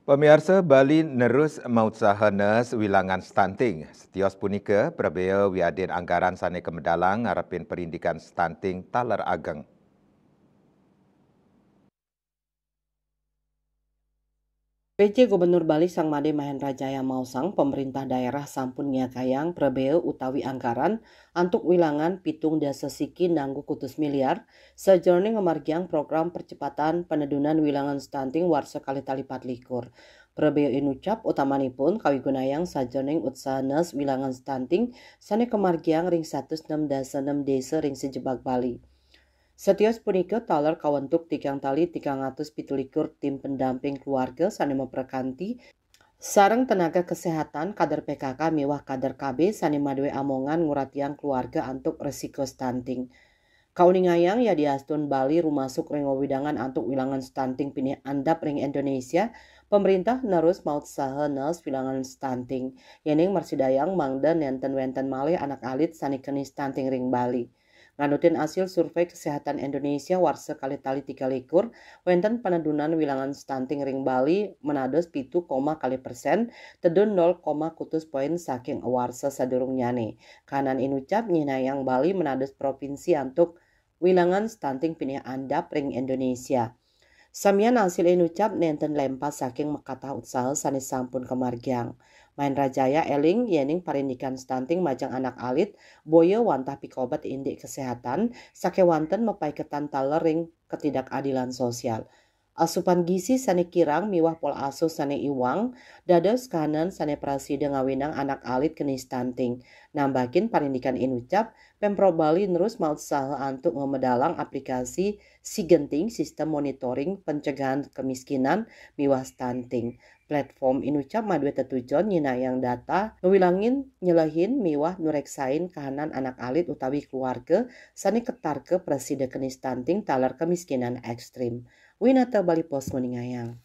Pemirsa Bali nerus mautsahanes wilangan stunting. Setios punika prabea wiadin anggaran sane kemedalang ngarepin perindikan stunting taler ageng. PJ Gubernur Bali Sang Made Mahendra Jaya Mausang, pemerintah daerah sampun ngiakayang prebeu utawi anggaran antuk wilangan pitung dasa siki nanggu kutus miliar sajroning ngamargiang program percepatan penedunan wilangan stunting warsa kali tali 24. Prebeu inucap utamanipun kawigunayang sajroning utsahanes wilangan stunting sane kemargiang ring 106,6 desa ring sejebak Bali. Setios punika taler kawentuk 3,317 tim pendamping keluarga sane memperkanti sareng tenaga kesehatan kader PKK miwah kader KB sane maduwe amongan nguratiang keluarga antuk resiko stunting. Kauningayang ya diastun Bali rumasuk ring wewidangan antuk wilangan stunting pinih andap ring Indonesia, pemerintah nerus maut sahenes wilangan stunting. Yening marsidayang mangda nenten wenten malih anak alit sane keni stunting ring Bali. Nganutin hasil survei kesehatan Indonesia warsa kali tali 3 wenten penedunan wilangan stunting ring Bali menados 7,% tedun 0, kutus poin saking warsa sadurung nyane. Kanan inucap nyinayang Bali menados provinsi antuk wilangan stunting pinih andap ring Indonesia. Samian hasil inucap nenten lempas saking mekatah usaha sanes sampun kemargiang. Mahendra Jaya eling yening parindikan stunting majang anak alit boyo wantah pikobat indik kesehatan sakewanten mepai ketan talering ketidakadilan sosial. Asupan gizi sane kirang miwah pola asuh sane iwang dados kahanan sane prasida ngawinang anak alit keni stunting. Nambahin parindikan inucap Pemprov Bali nerus mausaha antuk ngemedalang aplikasi Sigenting sistem monitoring pencegahan kemiskinan miwah stunting. Platform inucap madue tetujon nyinayang data ngewilangin nyelehin miwah nureksain kahanan anak alit utawi keluarga sane ketarke presida keni stunting talar kemiskinan ekstrim. Winata Bali Pos Meningayang.